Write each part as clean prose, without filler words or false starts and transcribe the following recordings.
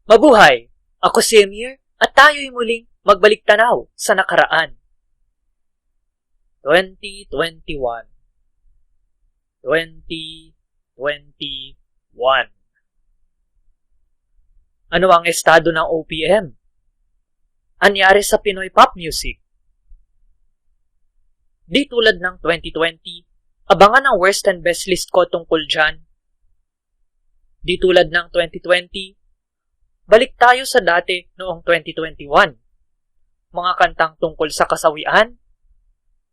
Mabuhay! Ako si Emir at tayo'y muling magbalik tanaw sa nakaraan. 2021 2021 Ano ang estado ng OPM? Anyari sa Pinoy pop music? Di tulad ng 2020, abangan ang worst and best list ko tungkol dyan. Di tulad ng 2020, balik tayo sa dati noong 2021. Mga kantang tungkol sa kasawian,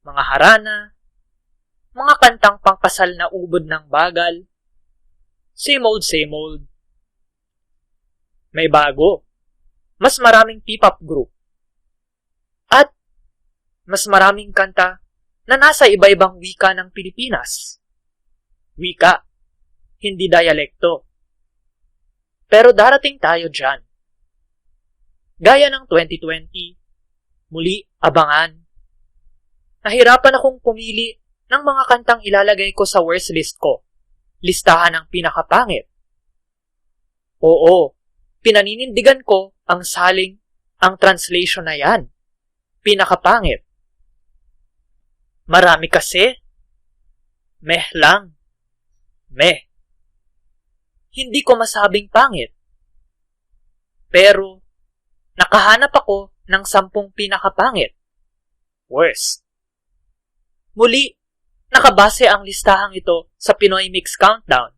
mga harana, mga kantang pangkasal na ubod ng bagal. Same old, same old. May bago. Mas maraming P-pop group. At mas maraming kanta na nasa iba-ibang wika ng Pilipinas. Wika, hindi dialekto. Pero darating tayo dyan. Gaya ng 2020, muli abangan. Nahirapan akong pumili ng mga kantang ilalagay ko sa worst list ko. Listahan ng pinakapangit. Oo, pinaninindigan ko ang saling, ang translation na yan. Pinakapangit. Marami kasi. Meh lang. Meh. Hindi ko masabing pangit. Pero, nakahanap ako ng 10 pinakapangit. Worst. Muli, nakabase ang listahang ito sa Pinoy Mix Countdown.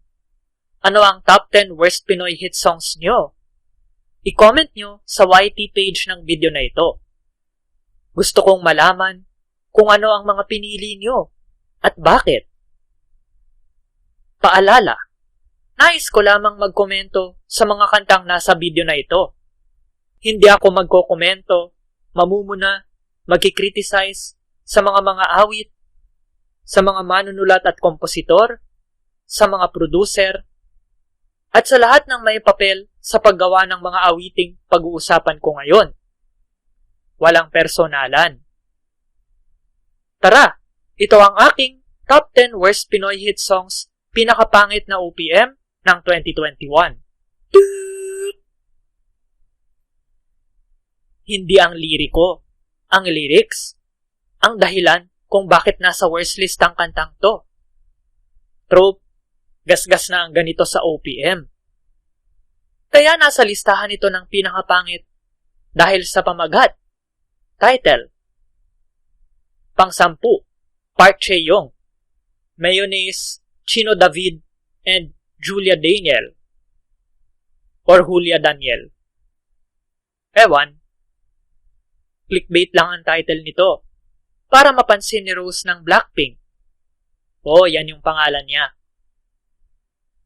Ano ang top 10 worst Pinoy hit songs nyo? I-comment nyo sa YT page ng video na ito. Gusto kong malaman kung ano ang mga pinili nyo at bakit. Paalala, nais ko lamang magkomento sa mga kantang nasa video na ito. Hindi ako magkokomento, mamumuna, magkikriticize sa mga awit, sa mga manunulat at kompositor, sa mga producer, at sa lahat ng may papel sa paggawa ng mga awiting pag-uusapan ko ngayon. Walang personalan. Tara, ito ang aking top 10 worst Pinoy hit songs pinakapangit na OPM ng 2021. Hindi ang liriko, ang lyrics, ang dahilan kung bakit nasa worst list ang kantang to. Trope, gasgas na ang ganito sa OPM. Kaya nasa listahan ito ng pinakapangit dahil sa pamagat. Title, Pang-10, Park Chae-young, Mayonnaise, Chino David, and Julia Daniel or Julia Daniel. Ewan, clickbait lang ang title nito para mapansin ni Rose ng Blackpink. Oh, yan yung pangalan niya.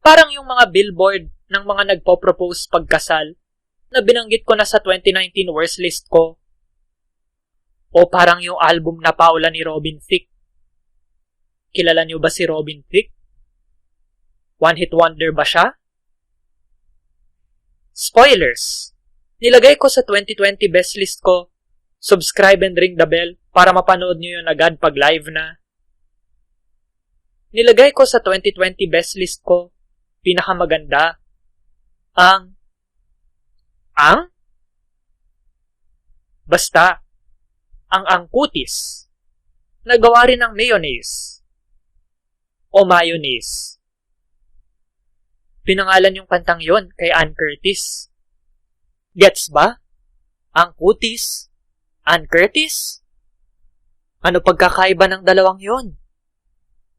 Parang yung mga billboard ng mga nagpo-propose pagkasal na binanggit ko na sa 2019 worst list ko. O parang yung album na Paula ni Robin Thicke. Kilala niyo ba si Robin Thicke? One hit wonder ba siya? Spoilers! Nilagay ko sa 2020 best list ko. Subscribe and ring the bell para mapanood niyo yun agad pag live na. Nilagay ko sa 2020 best list ko. Pinakamaganda. Basta, ang angkutis. Nagawa rin ng mayonnaise. O mayonnaise. Pinangalan yung kantang yon kay Ann Curtis. Gets ba? Ang kutis, Ann Curtis? Ano pagkakaiba ng dalawang yon?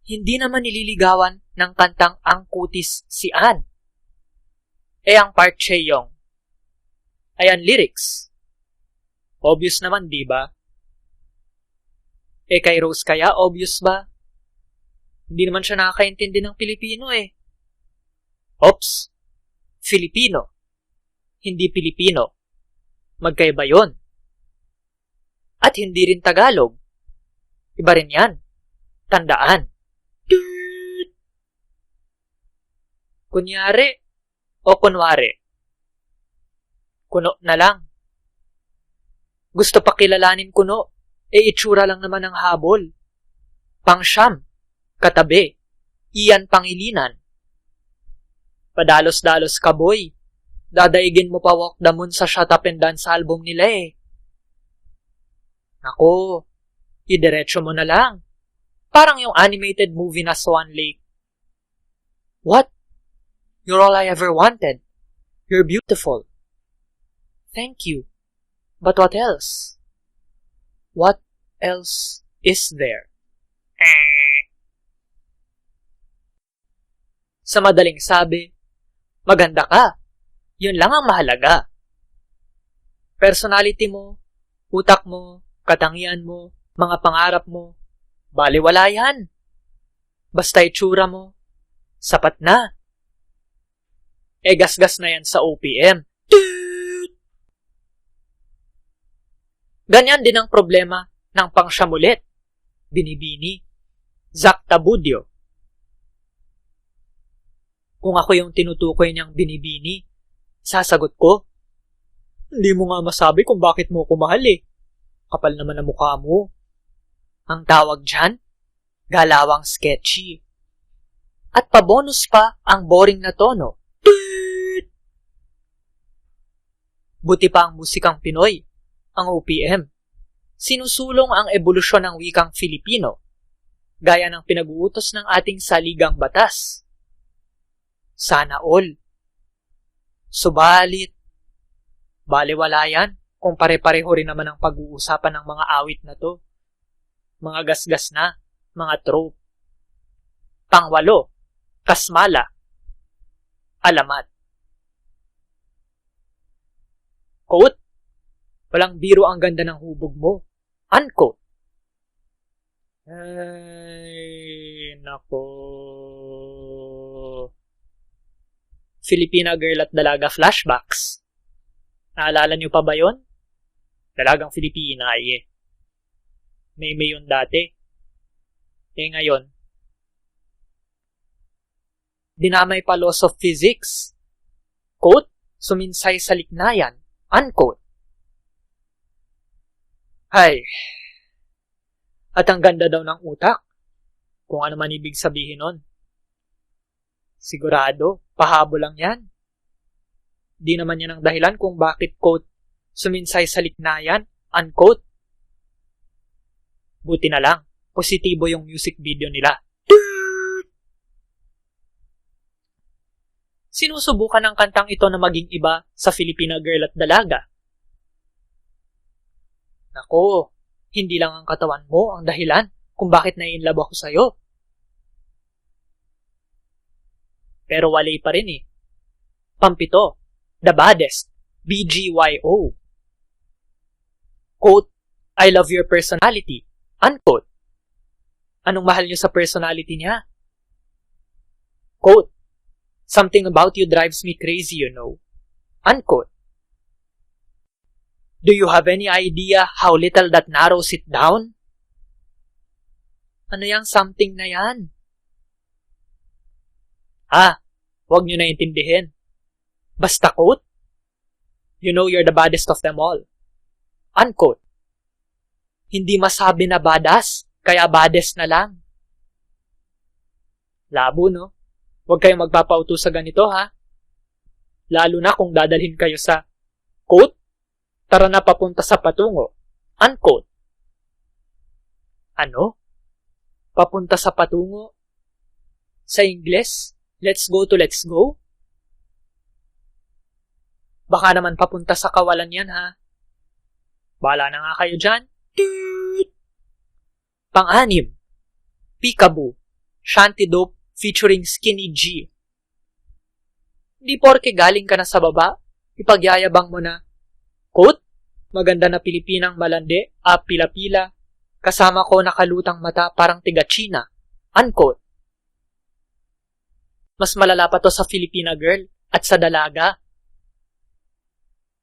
Hindi naman nililigawan ng kantang Ang Kutis si Ann. Ang Park Chae-young. Ayan lyrics. Obvious naman, di ba? Kay Rose kaya, obvious ba? Hindi naman siya nakakaintindi ng Pilipino Oops, Filipino, hindi Pilipino. Magkaiba yon. At hindi rin Tagalog. Iba rin yan. Tandaan. Kunyari o kunwari. Kuno na lang. Gusto pa kilalanin kuno, itsura lang naman ng habol. Pang-siyam, katabi, iyan pangilinan. Padalos-dalos ka boy, Dadaigin mo pa Walk the Moon sa Shut Up and Dance album nila eh. Naku, idiretso mo na lang. Parang yung animated movie na Swan Lake. What? You're all I ever wanted. You're beautiful. Thank you. But what else? What else is there? Sa madaling sabi, maganda ka. Yun lang ang mahalaga. Personality mo, utak mo, katangian mo, mga pangarap mo, baliwala yan. Basta itsura mo, sapat na. Gasgas na yan sa OPM. Ganyan din ang problema ng pangsyamulit, binibini, Zach Tabudyo. Kung ako yung tinutukoy niyang binibini, sasagot ko, hindi mo nga masabi kung bakit mo ko mahal eh. Kapal naman ang mukha mo. Ang tawag dyan, galawang sketchy. At pabonus pa ang boring na tono. Buti pa ang musikang Pinoy, ang OPM. Sinusulong ang ebolusyon ng wikang Filipino, gaya ng pinag-uutos ng ating saligang batas. Sana all. Subalit, baliwala yan kung pare-pareho rin naman ang pag-uusapan ng mga awit na to. Mga gasgas na, mga trope. Pangwalo, kasmala, alamat. Quote, walang biro ang ganda ng hubog mo. Unquote. Ay, nako. Filipina Girl at Dalaga flashbacks. Naalala niyo pa ba yon? Dalagang Filipina eh. May yun dati. Ngayon, dinamay pa laws of physics. Quote, suminsay sa liknayan. Unquote. Hay. At ang ganda daw ng utak. Kung ano man ibig sabihin nun. Sigurado, pahabo lang yan. Di naman yan ang dahilan kung bakit, quote, suminsay sa liknayan, unquote. Buti na lang, positibo yung music video nila. Sinusubukan ng kantang ito na maging iba sa Filipina Girl at Dalaga. Nako, hindi lang ang katawan mo ang dahilan kung bakit nai-inlove ako sa'yo. Pero walay pa rin eh. Pampito, the baddest, BGYO. Quote, I love your personality. Unquote. Anong mahal niyo sa personality niya? Quote, something about you drives me crazy, you know. Unquote. Do you have any idea how little that narrows it down? Ano yung something na yan? Huwag nyo na intindihin. Basta quote, you know you're the baddest of them all. Unquote. Hindi masabi na badass, kaya baddest na lang. Labo, no? Huwag kayong magpapauto sa ganito, ha? Lalo na kung dadalhin kayo sa quote, tara na papunta sa patungo. Unquote. Ano? Papunta sa patungo? Sa Ingles? Let's go to let's go? Baka naman papunta sa kawalan yan, ha? Bahala na nga kayo dyan. Pang-anim, Peekaboo, Shanty Dope featuring Skinny G. Di porke galing ka na sa baba, ipagyayabang mo na, quote, maganda na Pilipinang malande, pila-pila, kasama ko nakalutang mata parang tiga-China, unquote. Mas malala pa to sa Filipina Girl at sa Dalaga.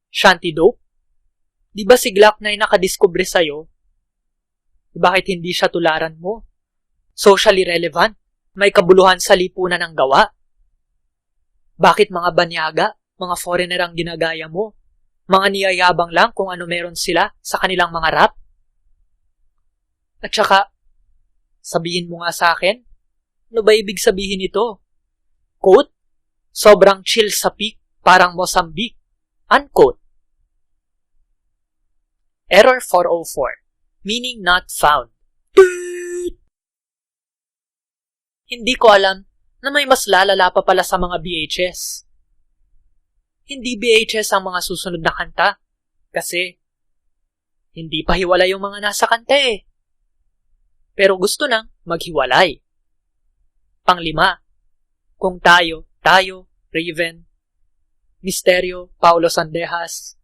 Shanty Dope, di ba si Glock na nakadiskubre sa'yo? Bakit hindi siya tularan mo? Socially relevant, may kabuluhan sa lipunan ng gawa. Bakit mga banyaga, mga foreigner ang ginagaya mo? Mga niyayabang lang kung ano meron sila sa kanilang mga rap? At saka, sabihin mo nga sa akin, ano ba ibig sabihin ito? Quote, sobrang chill sa peak parang Mozambique. Unquote. Error 404, meaning not found. Hindi ko alam na may mas lalala pa pala sa mga VHS. Hindi VHS ang mga susunod na kanta kasi hindi pa hiwalay yung mga nasa kanta eh. Pero gusto nang maghiwalay. Panglima, kung tayo, Raven, Misterio, Paulo Sandejas,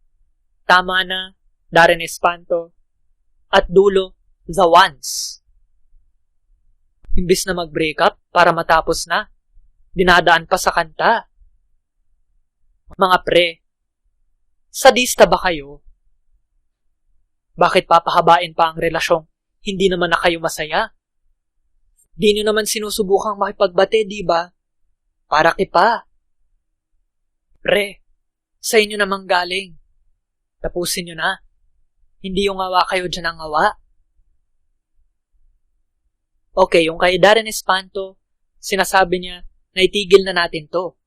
tama na, Darren Espanto, at dulo, The Ones. Imbis na mag-breakup para matapos na, dinadaan pa sa kanta. Mga pre, sadista ba kayo? Bakit papahabain pa ang relasyong hindi naman na kayo masaya? Di nyo naman sinusubukang makipagbate, di ba? Para kipa. Pre, sa inyo namang galing. Tapusin nyo na. Hindi yung awa kayo dyan ang awa. Okay, yung kay Darren Espanto, sinasabi niya na itigil na natin to.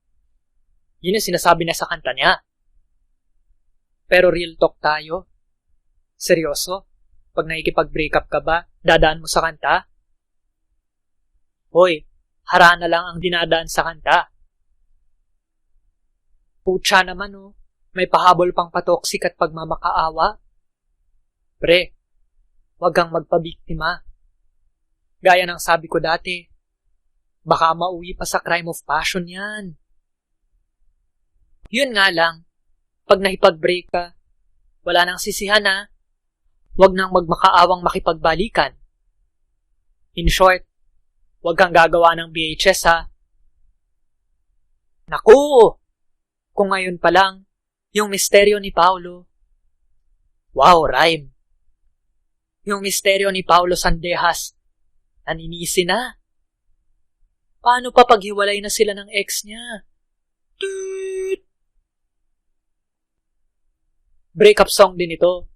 Yun yung sinasabi niya sa kanta niya. Pero real talk tayo. Seryoso? Pag nakikipag-breakup ka ba, dadaan mo sa kanta? Hoy, harana lang ang dinadaan sa kanta. Putya naman oh, may pahabol pang patoksik at pagmamakaawa. Pre, wag kang magpabiktima. Gaya ng sabi ko dati, baka mauwi pa sa crime of passion yan. Yun nga lang, pag nakipag-break ka, wala nang sisihan na, wag nang magmakaawang makipagbalikan. In short, wag kang gagawa ng VHS ha. Naku! Kung ngayon pa lang, yung misteryo ni Paulo. Wow, rhyme. Yung misteryo ni Paulo Sandejas, naninisi na. Paano pa paghiwalay na sila ng ex niya? Toot! Breakup song din ito.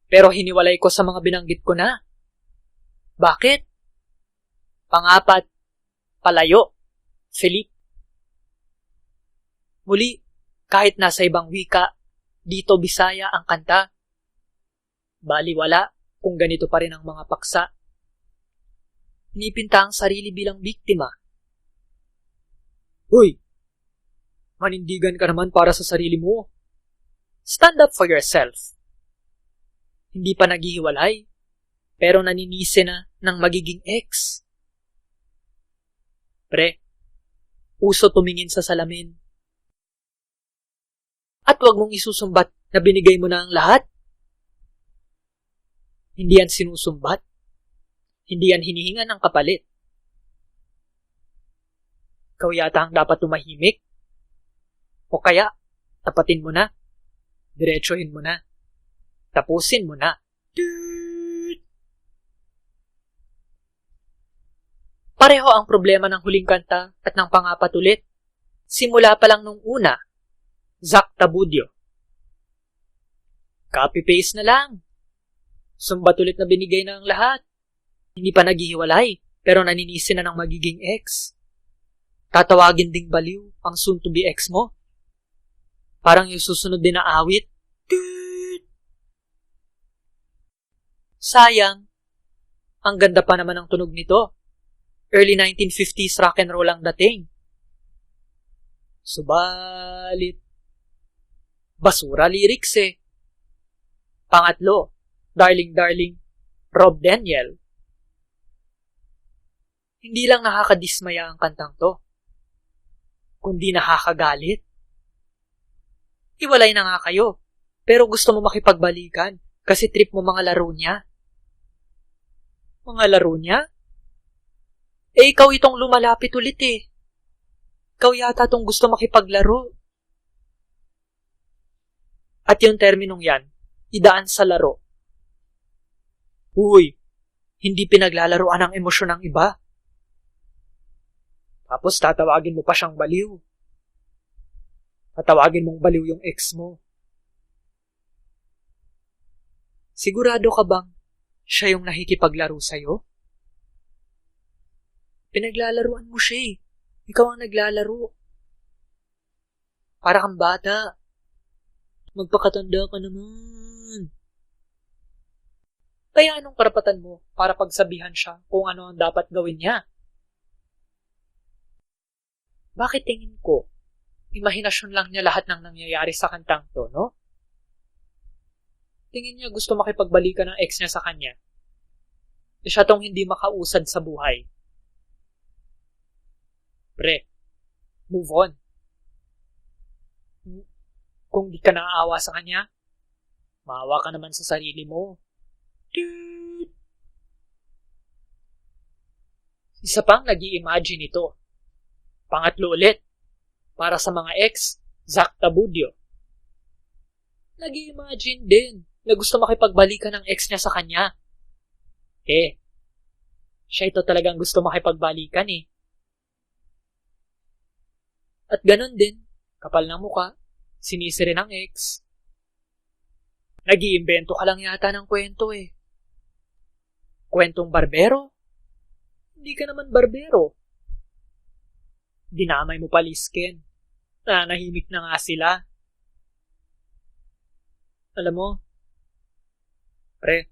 Pero hiniwalay ko sa mga binanggit ko na. Bakit? Pangapat, palayo, Philip. Muli, kahit nasa ibang wika, dito Bisaya ang kanta. Baliwala kung ganito pa rin ang mga paksa. Pinipinta ang sarili bilang biktima. Uy, manindigan ka naman para sa sarili mo. Stand up for yourself. Hindi pa naghihiwalay, pero naninisi na ng magiging ex. Pre, uso tumingin sa salamin. At wag mong isusumbat na binigay mo na ang lahat. Hindi yan sinusumbat. Hindi yan hinihingan ng kapalit. Ikaw yata ang dapat tumahimik. O kaya, tapatin mo na. Diretsuhin mo na. Tapusin mo na. Pareho ang problema ng huling kanta at ng pangapat ulit. Simula pa lang nung una. Zach Tabudio. Copy-paste na lang. Sumbat ulit na binigay na ang lahat. Hindi pa naghihiwalay, pero naninisi na ng magiging ex. Tatawagin ding baliw ang soon-to-be ex mo. Parang yung susunod din na awit. Sayang. Ang ganda pa naman ang tunog nito. Early 1950s rock and roll ang dating. Subalit, basura lyrics eh. Pangatlo, Darling Darling, Rob Daniel. Hindi lang nakakadismaya ang kantang to, kundi nakakagalit. Hiwalay na nga kayo, pero gusto mo makipagbalikan kasi trip mo mga laro niya. Mga laro niya? Eh ikaw itong lumalapit ulit eh. Ikaw yata itong gusto makipaglaro. At yung terminong yan, idaan sa laro. Uy, hindi pinaglalaroan ang emosyon ng iba. Tapos tatawagin mo pa siyang baliw. Tatawagin mong baliw yung ex mo. Sigurado ka bang siya yung nakikipaglaro sa'yo? Pinaglalaruan mo siya eh. Ikaw ang naglalaro. Para kang bata. Magpakatanda ka naman. Kaya anong karapatan mo para pagsabihan siya kung ano ang dapat gawin niya? Bakit tingin ko, imahinasyon lang niya lahat ng nangyayari sa kantang to, no? Tingin niya gusto makipagbalikan ng ex niya sa kanya. Siya tong hindi makausad sa buhay. Pre, move on. Kung di ka naaawa sa kanya, maawa ka naman sa sarili mo. Dude. Isa pang nag-i-imagine ito. Pangatlo ulit, para sa mga ex, Zach Tabudio. Nag-i-imagine din na gusto makipagbalikan ng ex niya sa kanya. Siya ito talagang gusto makipagbalikan eh. At ganun din, kapal ng muka, sinisi rin ang ex. Nag-iimbento ka lang yata ng kwento eh. Kwentong barbero? Hindi ka naman barbero. Dinamay mo pa Lisken. Nanahimik na nga sila. Alam mo, pre,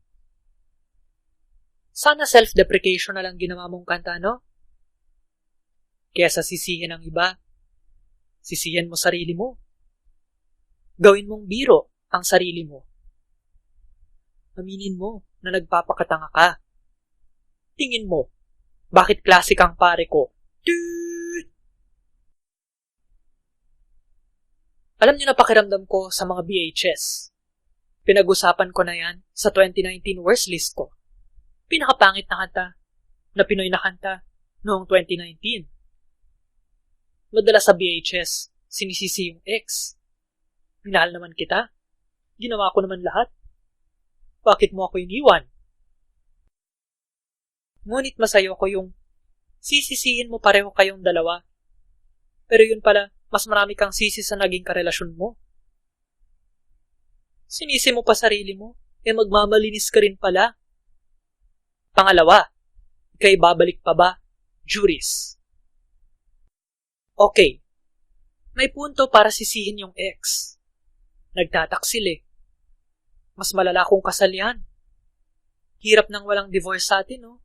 sana self-deprecation na lang ginawa mong kanta, no? Kesa sisihin ang iba, sisihin mo sarili mo. Gawin mong biro ang sarili mo. Aminin mo na nagpapakatanga ka. Tingin mo, bakit classic ang pare ko? Dude! Alam niyo na pakiramdam ko sa mga VHS. Pinag-usapan ko na yan sa 2019 worst list ko. Pinakapangit na kanta na Pinoy na kanta noong 2019. Madalas sa VHS, sinisisi yung ex. Minahal naman kita. Ginawa ko naman lahat. Bakit mo ako iniwan? Ngunit masayo ko yung sisisihin mo pareho kayong dalawa. Pero yun pala, mas marami kang sisi sa naging karelasyon mo. Sinisi mo pa sarili mo, magmamalinis ka rin pala. Pangalawa, ikay babalik pa ba? Juris. Okay, may punto para sisihin yung ex. Nagtataksil eh. Mas malala kung kasal yan. Hirap nang walang divorce sa atin, no?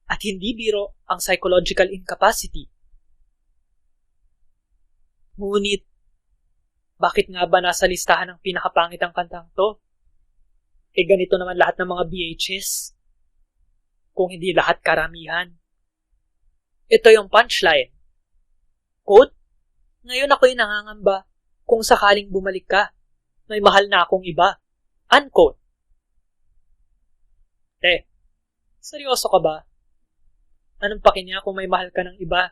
At hindi biro ang psychological incapacity. Ngunit, bakit nga ba nasa listahan ng pinakapangit ang kantang to? Ganito naman lahat ng mga VHS. Kung hindi lahat karamihan. Ito yung punchline. Quote, ngayon ako'y nangangamba kung sakaling bumalik ka, may mahal na akong iba. Unquote. Seryoso ka ba? Anong paki niya kung may mahal ka ng iba?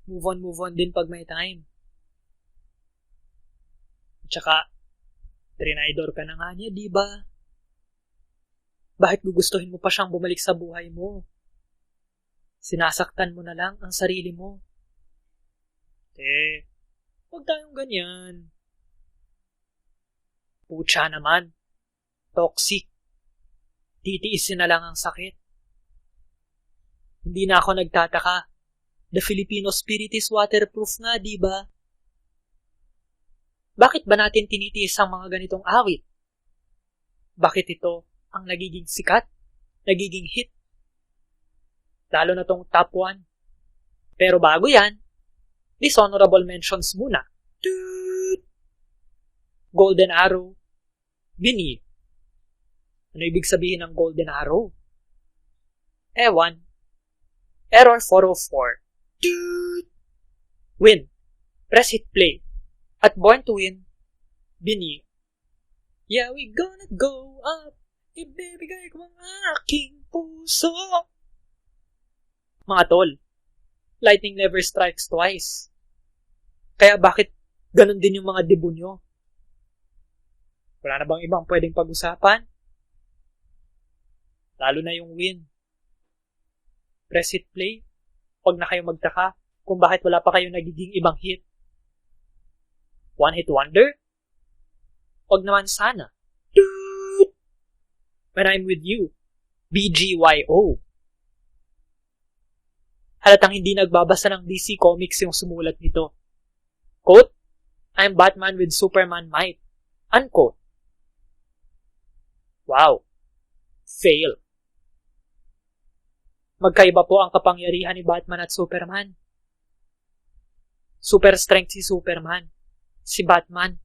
Move on din pag may time. At saka, trinidor ka na nga niya, diba? Bakit gugustuhin mo pa siyang bumalik sa buhay mo? Sinasaktan mo na lang ang sarili mo. Huwag tayong ganyan. Pucha naman. Toxic. Titiisin na lang ang sakit. Hindi na ako nagtataka. The Filipino spirit is waterproof nga, diba? Bakit ba natin tinitiis ang mga ganitong awit? Bakit ito ang nagiging sikat? Nagiging hit? Lalo na tong top 1. Pero bago yan, dishonorable mentions muna. Golden Arrow. Bini. Ano ibig sabihin ng Golden Arrow? Ewan. Error 404. Win. Press hit play. At Born to Win. Bini. Yeah, we gonna go up. Ibibigay ko ang aking puso. Mga tol, lightning never strikes twice. Kaya bakit ganun din yung mga debut nyo? Wala na bang ibang pwedeng pag-usapan? Lalo na yung Win. Press hit play. Huwag na kayo magtaka kung bakit wala pa kayong nagiging ibang hit. One hit wonder? Huwag naman sana. When I'm with you. BGYO. Halatang hindi nagbabasa ng DC Comics yung sumulat nito. Quote, I'm Batman with Superman might. Unquote. Wow. Fail. Magkaiba po ang kapangyarihan ni Batman at Superman. Super strength si Superman. Si Batman,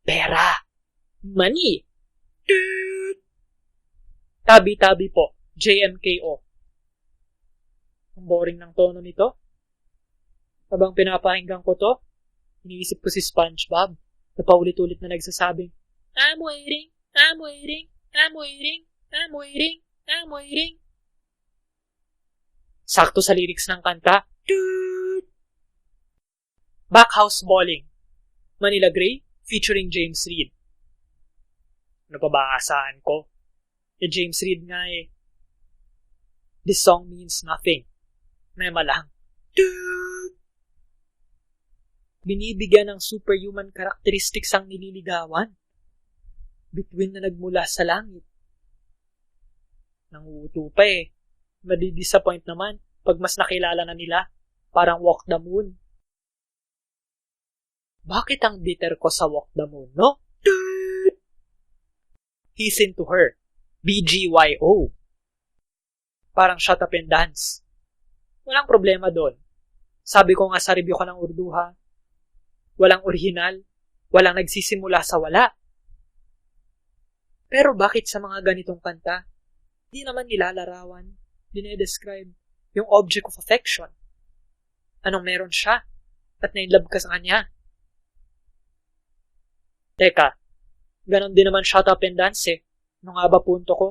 pera. Money. Tabi-tabi po. JMKO. Ang boring ng tono nito. Habang pinapahinggan ko to, iniisip ko si SpongeBob na paulit-ulit na nagsasabing, I'm waiting, I'm waiting, I'm waiting, I'm waiting, I'm waiting. Sakto sa lyrics ng kanta. Backhouse Bowling. Manila Grey featuring James Reid. Ano pa ba asahan ko? James Reid nga eh. This song means nothing. Mema lang. Binibigyan ng superhuman characteristics ang nililigawan. Bituin na nagmula sa langit. Nanguuto pa eh. Madidisappoint naman pag mas nakilala na nila. Parang Walk the Moon. Bakit ang bitter ko sa Walk the Moon, no? He's into her. BGYO. Parang shut up and dance. Walang problema doon. Sabi ko nga sa review ko ng Urduha, walang original, walang nagsisimula sa wala. Pero bakit sa mga ganitong kanta, di naman nilalarawan, dinedescribe yung object of affection? Anong meron siya? At na-inlove ka sa kanya? Teka, ganon din naman shut up and dance eh. Ano nga ba punto ko?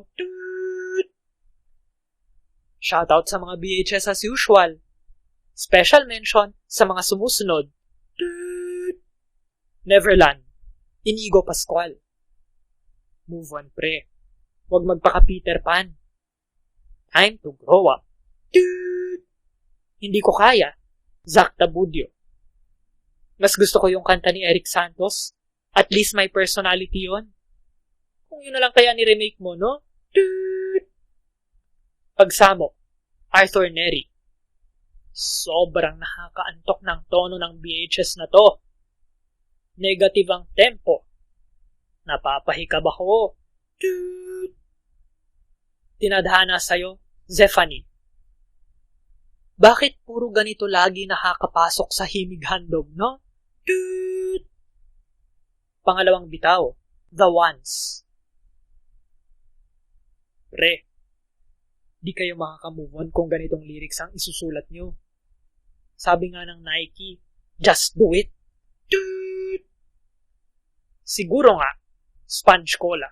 Shoutout sa mga BHS as usual. Special mention sa mga sumusunod. Neverland. Inigo Pascual. Move on, pre. Huwag magpaka Peter Pan. Time to grow up. Hindi ko kaya. Zach Tabudio. Mas gusto ko yung kanta ni Eric Santos. At least may personality yon. Kung yun na lang kaya ni-remake mo, no? Pagsamo, Arthur Neri. Sobrang nakakaantok ng tono ng BHS na to. Negative ang tempo. Napapahikab ako. Tinadhana sa'yo, Zephanie. Bakit puro ganito lagi nakakapasok sa himig handog, no? Pangalawang bitaw, The Ones. Pre, di kayo makakamove on kung ganitong lyrics ang isusulat nyo. Sabi nga ng Nike, just do it. Siguro nga, Sponge Cola.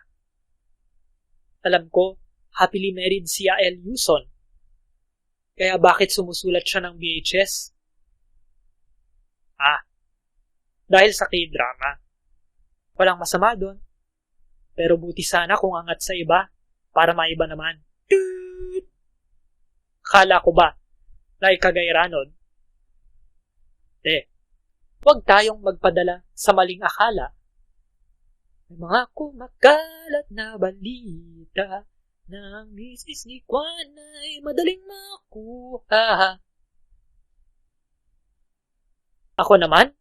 Alam ko, happily married si Yael Yuson. Kaya bakit sumusulat siya ng BHS? Dahil sa K-drama. Walang masama doon. Pero buti sana kung angat sa iba para maiba naman. Kala ko ba, like Kagayranod? Huwag tayong magpadala sa maling akala. May mga kumakalat na balita na ang misis ni Juan ay madaling makuha. Ako naman,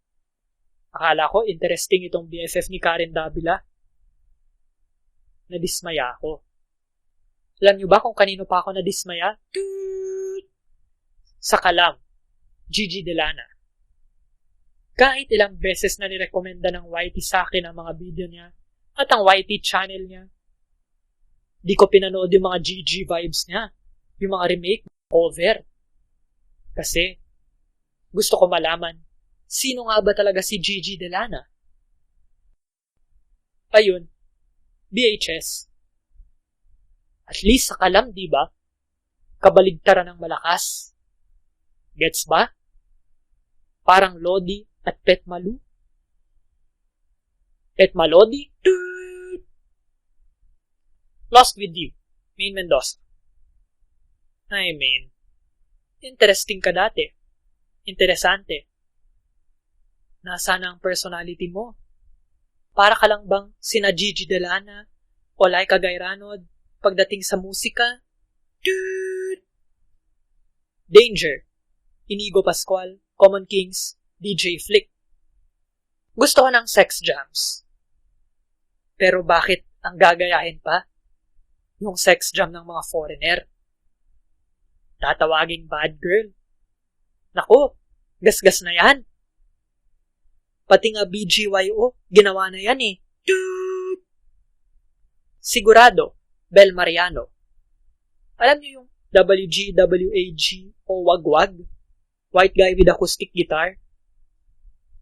akala ko interesting itong BFF ni Karen Davila. Nadismaya ako. Alam niyo ba kung kanino pa ako nadismaya? Sa Kalam, Gigi Delana. Kahit ilang beses na nirekomenda ng YT sa akin ang mga video niya at ang YT channel niya, di ko pinanood yung mga Gigi vibes niya, yung mga remake, cover. Kasi, gusto ko malaman, sino nga ba talaga si Gigi Delana? Ayun, BHS. At least sa Kalam, di ba? Kabaligtaran ng malakas. Gets ba? Parang Lodi at Petmalu. Petmalodi? Lost with You, Main Mendoza. Ay, man. Interesting ka dati. Interesante. Nasaan ang personality mo? Para ka lang bang sina Gigi Delana o Laika Gayranod pagdating sa musika? Danger, Inigo Pascual, Common Kings, DJ Flick. Gusto ko ng sex jams. Pero bakit ang gagayahin pa? Yung sex jam ng mga foreigner. Tatawaging bad girl. Naku, gasgas na yan. Pati nga BGYO, ginawa na yan eh. Sigurado, Bel Mariano. Alam niyo yung WGWAG o Wagwag? White guy with acoustic guitar?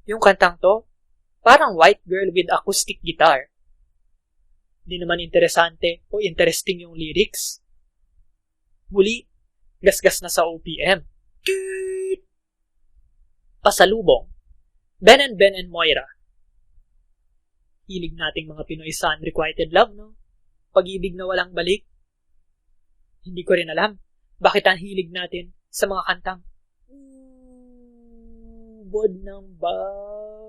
Yung kantang to, parang white girl with acoustic guitar. Di naman interesante o interesting yung lyrics. Muli, gasgas na sa OPM. Pasalubong, Ben and Moira. Hilig nating mga Pinoy sa unrequited love, no? Pag-ibig na walang balik. Hindi ko rin alam bakit ang hilig natin sa mga kantang Ubod ng Bagol.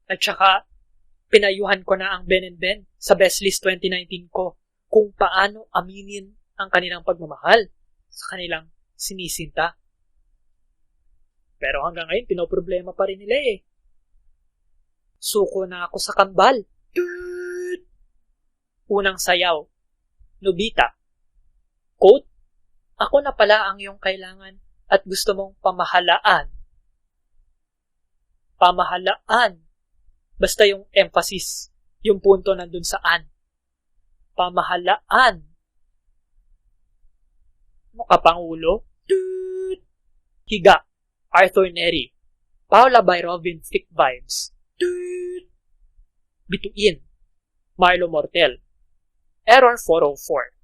At saka, pinayuhan ko na ang Ben sa Best List 2019 ko kung paano aminin ang kanilang pagmamahal sa kanilang sinisinta. Pero hanggang ngayon, pinoproblema pa rin nila eh. Suko na ako sa kambal. Unang sayaw, Nobita. Quote, ako na pala ang iyong kailangan at gusto mong pamahalaan. Pamahalaan. Basta yung emphasis, yung punto nandun saan. Pamahalaan. Mukha Pangulo. Higa, Arthur Neri. Paula Byrovin Thick Vibes. Bituin, Marlo Mortel. Error 404.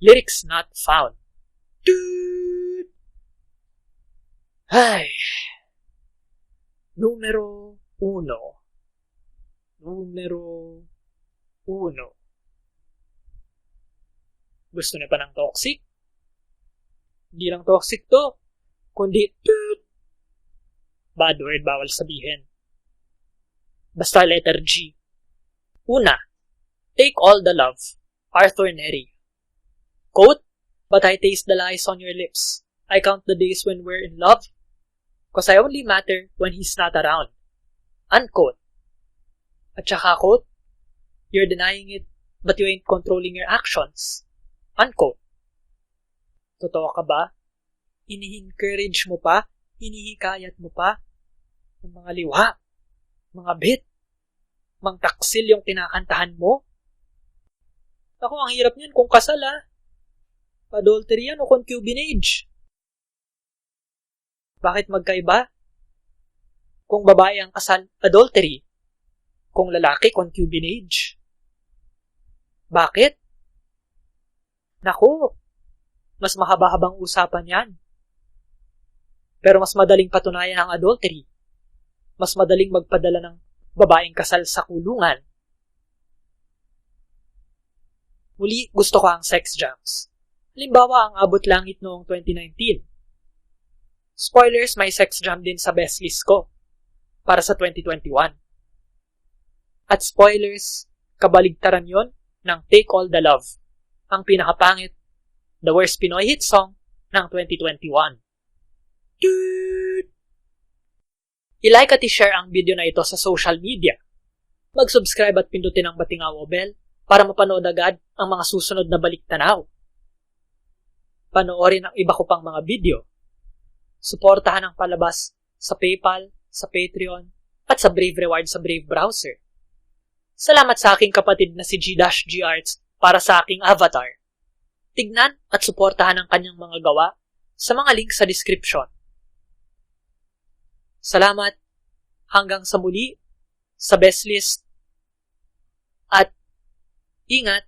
Lyrics not found. Ay. Numero 1. Gusto niyo pa ng toxic? Hindi lang toxic to, kundi bad word bawal sabihin. Basta letter G. Una, take all the love, Arthur Neri. Quote, but I taste the lies on your lips. I count the days when we're in love, 'cause I only matter when he's not around. Unquote. At saka quote, you're denying it, but you ain't controlling your actions. Unquote. Totoo ka ba? Ini-encourage mo pa? Hinihikayat mo pa? Ng mga liwa? Mga bit? Mang taksil yung kinakantahan mo? Ako, ang hirap niyan kung kasal adultery yan o concubinage. Bakit magkaiba? Kung babae ang kasal, adultery. Kung lalaki, concubinage. Bakit? Naku, mas mahaba-habang usapan yan. Pero mas madaling patunayan ang adultery. Mas madaling magpadala ng babaeng kasal sa kulungan. Muli, gusto ko ang sex jams. Halimbawa, ang Abot Langit noong 2019. Spoilers, may sex jam din sa best list ko para sa 2021. At spoilers, kabaligtaran yon ng Take All the Love, ang pinakapangit, the worst Pinoy hit song ng 2021. I-like at i-share ang video na ito sa social media. Mag-subscribe at pindutin ang batingaw o bell para mapanood agad ang mga susunod na baliktanaw. Panoorin ang iba ko pang mga video. Suportahan ang palabas sa PayPal, sa Patreon, at sa Brave Rewards sa Brave Browser. Salamat sa aking kapatid na si G-G Arts para sa aking avatar. Tignan at suportahan ang kanyang mga gawa sa mga link sa description. Salamat, hanggang sa muli, sa best list, at ingat!